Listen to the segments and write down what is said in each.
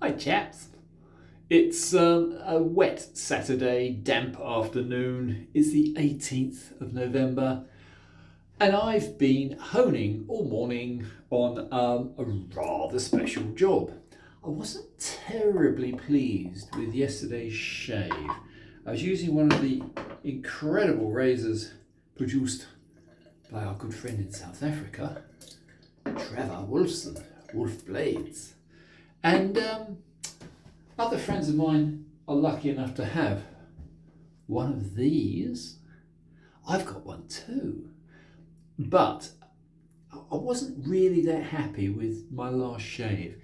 Hi chaps. It's a wet Saturday, damp afternoon. It's the 18th of November and I've been honing all morning on a rather special job. I wasn't terribly pleased with yesterday's shave. I was using one of the incredible razors produced by our good friend in South Africa, Trevor Wolfson, Woolfblades. And other friends of mine are lucky enough to have one of these. I've got one too. But I wasn't really that happy with my last shave.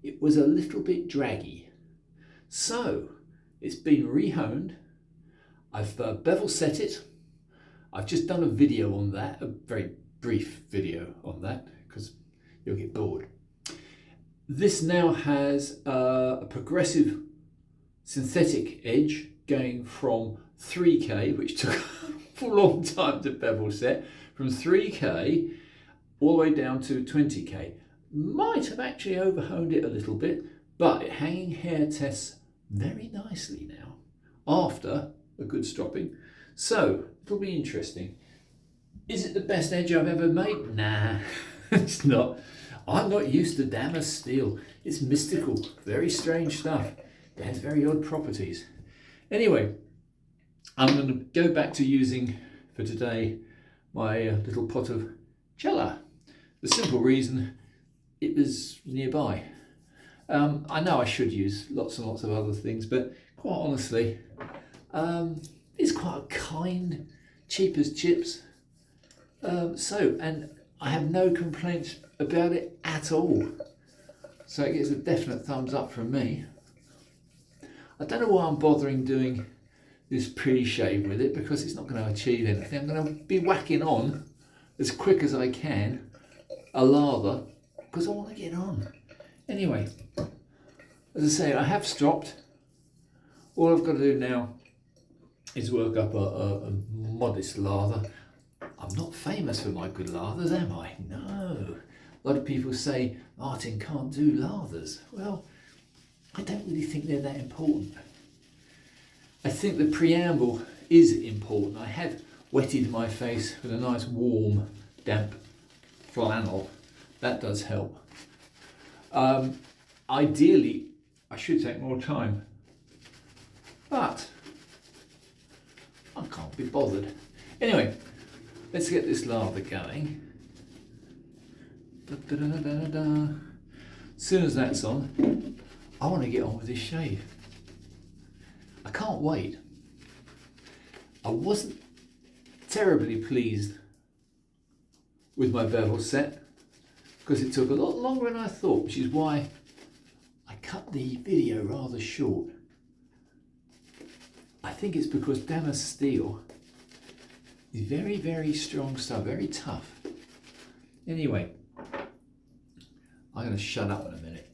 It was a little bit draggy. So it's been rehoned. I've bevel set it. I've just done a video on that, a very brief video on that, because you'll get bored. This now has a progressive synthetic edge going from 3K, which took a long time to bevel set, from 3K all the way down to 20K. Might have actually overhoned it a little bit, but it hanging hair tests very nicely now after a good stropping. So it'll be interesting. Is it the best edge I've ever made? Nah, it's not. I'm not used to Damasteel. It's mystical, very strange stuff. It has very odd properties. Anyway, I'm going to go back to using for today my little pot of cella. The simple reason it was nearby. I know I should use lots and lots of other things, but quite honestly, it's quite a kind, cheap as chips. And I have no complaints about it at all. So it gets a definite thumbs up from me. I don't know why I'm bothering doing this pre-shave with it, because it's not going to achieve anything. I'm going to be whacking on as quick as I can a lather because I want to get on. Anyway, as I say, I have stopped. All I've got to do now is work up a modest lather. I'm not famous for my good lathers, am I? No. A lot of people say Martin can't do lathers. Well, I don't really think they're that important. I think the preamble is important. I have wetted my face with a nice warm, damp flannel. That does help. Ideally, I should take more time, but I can't be bothered. Anyway, let's get this lather going. As soon as that's on, I want to get on with this shave. I can't wait. I wasn't terribly pleased with my bevel set because it took a lot longer than I thought, which is why I cut the video rather short. I think it's because Damasteel is very, very strong stuff, very tough. Anyway, I'm going to shut up in a minute.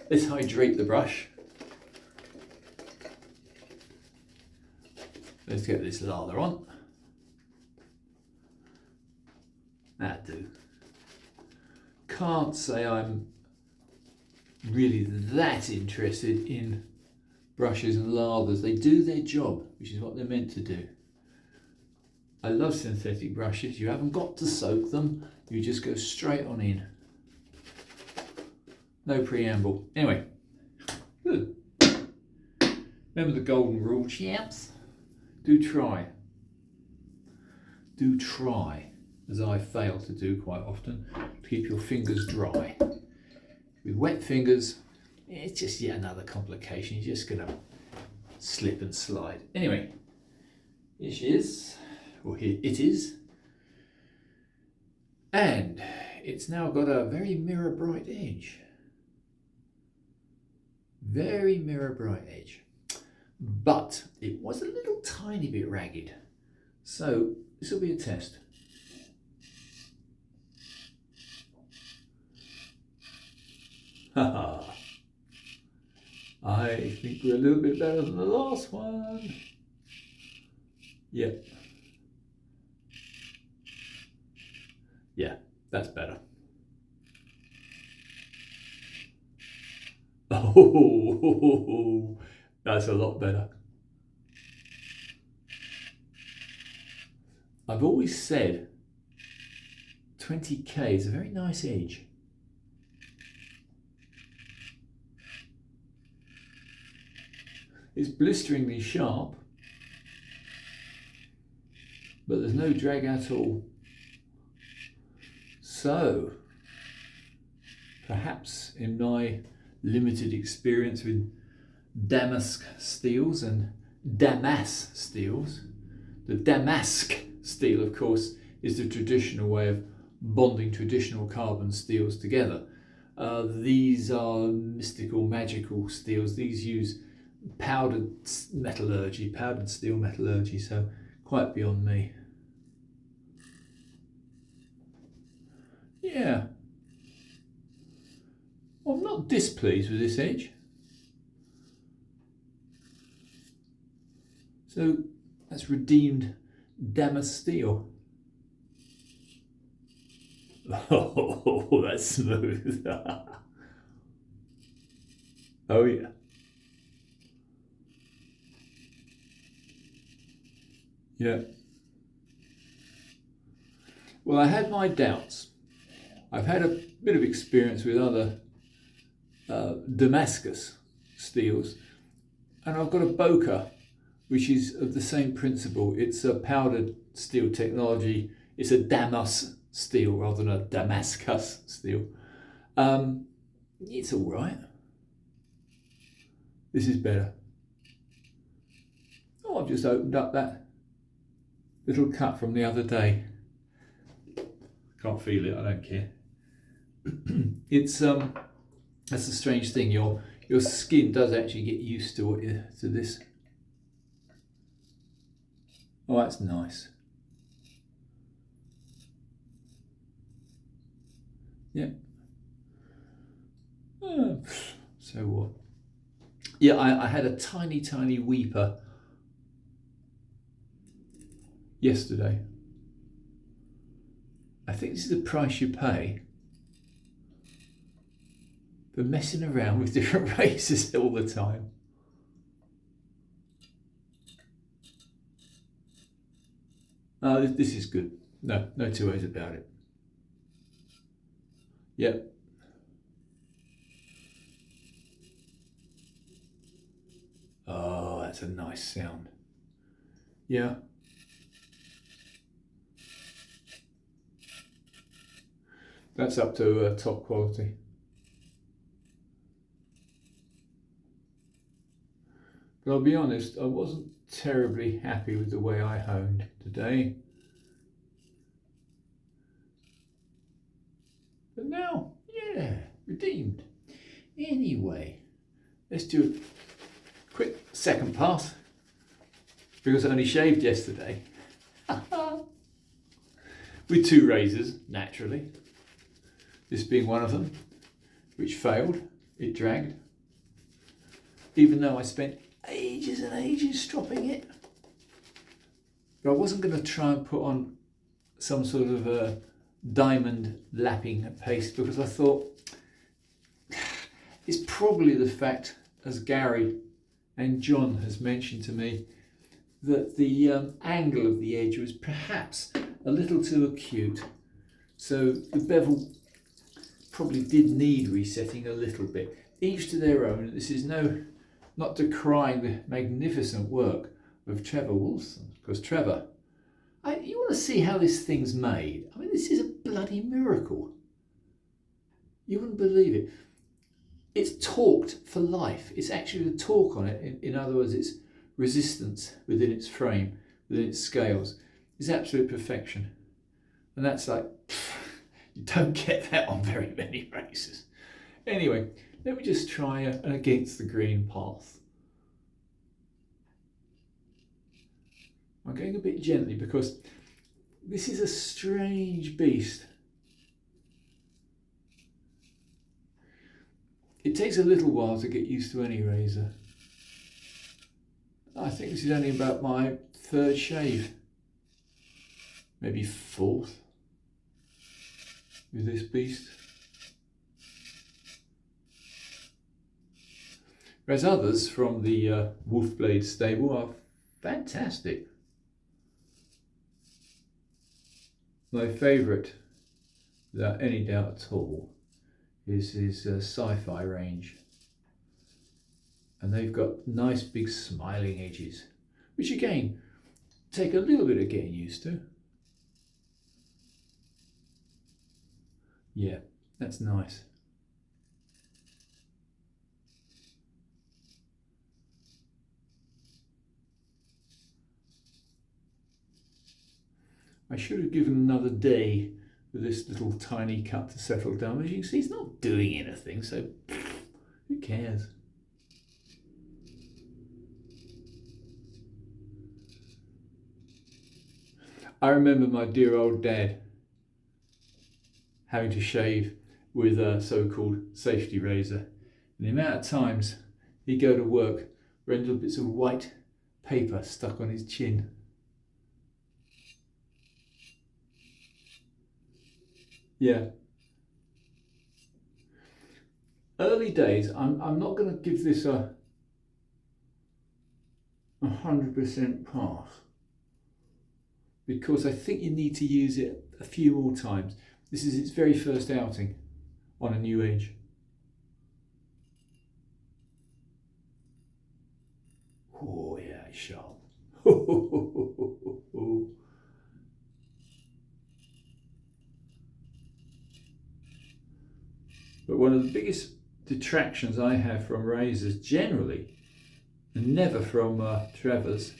Let's hydrate the brush. Let's get this lather on. That'll do. Can't say I'm really that interested in brushes and lathers. They do their job, which is what they're meant to do. I love synthetic brushes. You haven't got to soak them. You just go straight on in. No preamble. Anyway, good. Remember the golden rule, chaps? Do try. Do try, as I fail to do quite often, to keep your fingers dry. With wet fingers, it's just yet another complication. You're just going to slip and slide. Anyway, here she is, or here it is. And it's now got a very mirror bright edge. Very mirror bright edge. But it was a little tiny bit ragged. So this will be a test. Haha. I think we're a little bit better than the last one. Yep. Yeah, that's better. Oh, that's a lot better. I've always said 20k is a very nice edge. It's blisteringly sharp, but there's no drag at all. So, perhaps in my limited experience with damask steels and damask steels, the damask steel, of course, is the traditional way of bonding traditional carbon steels together. These are mystical, magical steels. These use powdered metallurgy, powdered steel metallurgy, so quite beyond me. Yeah. Well, I'm not displeased with this edge. So that's redeemed Damasteel. Oh, that's smooth. Oh yeah. Yeah. Well, I had my doubts. I've had a bit of experience with other Damascus steels, and I've got a Boca, which is of the same principle. It's a powdered steel technology. It's a Damas steel rather than a Damascus steel. It's all right. This is better. Oh, I've just opened up that little cut from the other day. Can't feel it, I don't care. It's that's a strange thing. Your skin does actually get used to this. Oh, that's nice. Yeah. So what? Yeah, I had a tiny weeper yesterday. I think this is the price you pay for messing around with different razors all the time. This is good. No two ways about it. Yep. Oh, that's a nice sound. Yeah. That's up to top quality. But I'll be honest, I wasn't terribly happy with the way I honed today. But now, yeah, redeemed. Anyway, let's do a quick second pass, because I only shaved yesterday. With two razors, naturally. This being one of them, which failed. It dragged. Even though I spent ages and ages stropping it. But I wasn't going to try and put on some sort of a diamond lapping paste, because I thought it's probably the fact, as Gary and John has mentioned to me, that the angle of the edge was perhaps a little too acute. So the bevel probably did need resetting a little bit. Each to their own. This is not decrying the magnificent work of Trevor Wilson, because Trevor, you want to see how this thing's made. I mean, this is a bloody miracle. You wouldn't believe it. It's torqued for life. It's actually the torque on it. In other words, its resistance within its frame, within its scales, is absolute perfection. And that's like, you don't get that on very many races. Anyway, let me just try an against the green path. I'm going a bit gently because this is a strange beast. It takes a little while to get used to any razor. I think this is only about my third shave, maybe fourth with this beast. Whereas others from the Woolfblades stable are fantastic. My favourite, without any doubt at all, is his sci-fi range. And they've got nice big smiling edges, which again, take a little bit of getting used to. Yeah, that's nice. I should have given another day for this little tiny cut to settle down. As you can see, it's not doing anything, so who cares? I remember my dear old dad having to shave with a so-called safety razor. And the amount of times he'd go to work with little bits of white paper stuck on his chin. Yeah. Early days, I'm not going to give this a 100% pass, because I think you need to use it a few more times. This is its very first outing on a new edge. Oh yeah, it's sharp. But one of the biggest detractions I have from razors generally, and never from Trevor's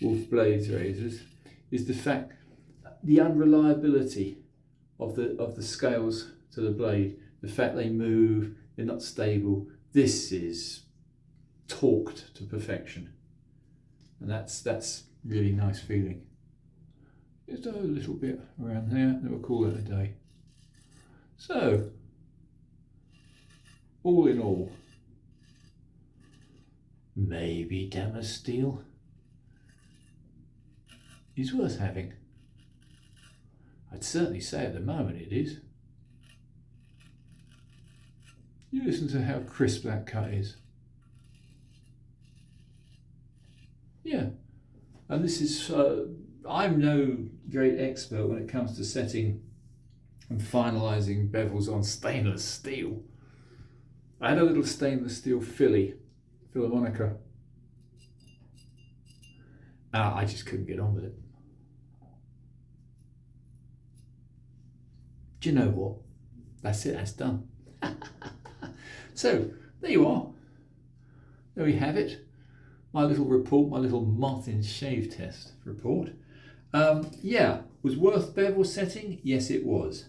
Woolfblades razors, is the fact the unreliability of the scales to the blade. The fact they move, they're not stable. This is torqued to perfection, and that's really nice feeling. Just a little bit around there, then we'll call it a day. So, all in all, maybe Damasteel is worth having. I'd certainly say at the moment it is. You listen to how crisp that cut is. Yeah, and this is, I'm no great expert when it comes to setting and finalising bevels on stainless steel. I had a little stainless steel Philharmonica. I just couldn't get on with it. Do you know what? That's it, that's done. So, there you are. There we have it. My little report, my little Martin shave test report. Yeah, was worth bevel setting? Yes, it was.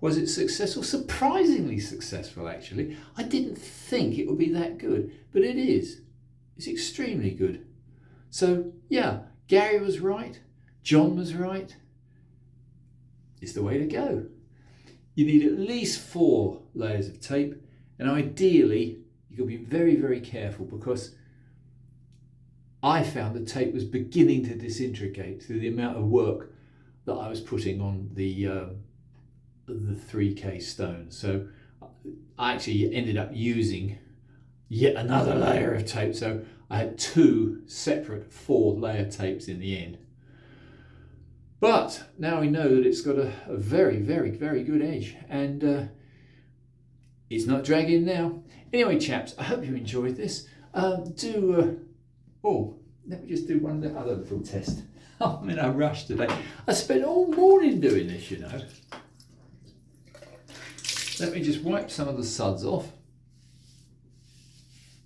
Was it successful? Surprisingly successful, actually. I didn't think it would be that good, but it is. It's extremely good. So, yeah, Gary was right. John was right. It's the way to go. You need at least 4 layers of tape, and ideally, you can be very, very careful, because I found the tape was beginning to disintegrate through the amount of work that I was putting on the 3K stone. So I actually ended up using yet another layer of tape. So I had 2 separate 4-layer tapes in the end. But now we know that it's got a very, very, very good edge, and it's not dragging now. Anyway, chaps, I hope you enjoyed this. Oh, let me just do one other little test. I'm in a rush today. I spent all morning doing this, you know. Let me just wipe some of the suds off.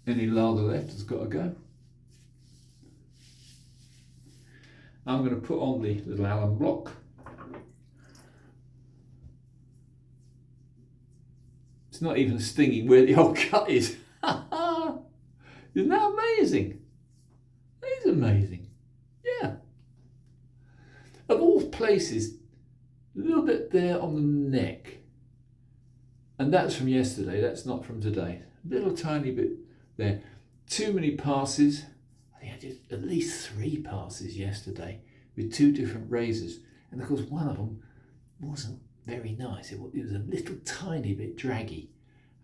Any lather left has got to go. I'm going to put on the little Allen block. It's not even stinging where the old cut is. Isn't that amazing? That is amazing. Yeah. Of all places, a little bit there on the neck. And that's from yesterday, that's not from today. A little tiny bit there. Too many passes. I think I did at least 3 passes yesterday with 2 different razors. And of course, one of them wasn't very nice. It was a little tiny bit draggy.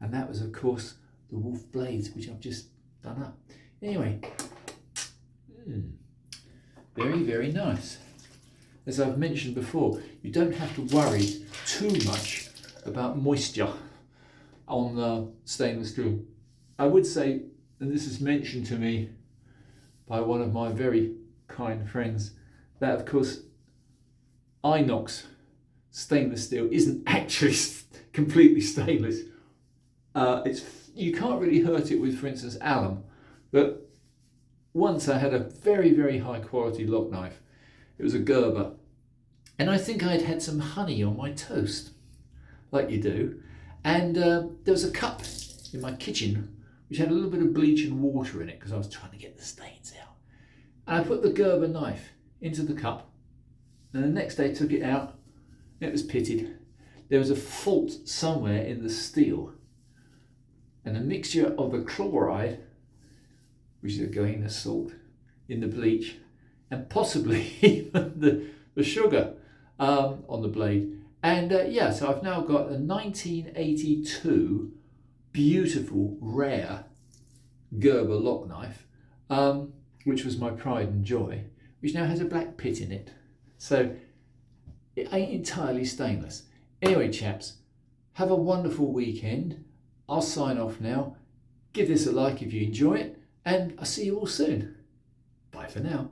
And that was, of course, the Woolfblades, which I've just done up. Anyway, very, very nice. As I've mentioned before, you don't have to worry too much about moisture on the stainless steel. I would say, and this is mentioned to me by one of my very kind friends, that of course inox stainless steel isn't actually completely stainless. You can't really hurt it with, for instance, alum. But once I had a very, very high quality lock knife. It was a Gerber, and I think I'd had some honey on my toast, like you do, and there was a cup in my kitchen which had a little bit of bleach and water in it because I was trying to get the stains out. And I put the Gerber knife into the cup, and the next day took it out, and it was pitted. There was a fault somewhere in the steel, and a mixture of the chloride, which is a grain of salt, in the bleach, and possibly even the sugar on the blade. And yeah, so I've now got a 1982 beautiful, rare Gerber lock knife, which was my pride and joy, which now has a black pit in it. So it ain't entirely stainless. Anyway, chaps, have a wonderful weekend. I'll sign off now. Give this a like if you enjoy it, and I'll see you all soon. Bye for now.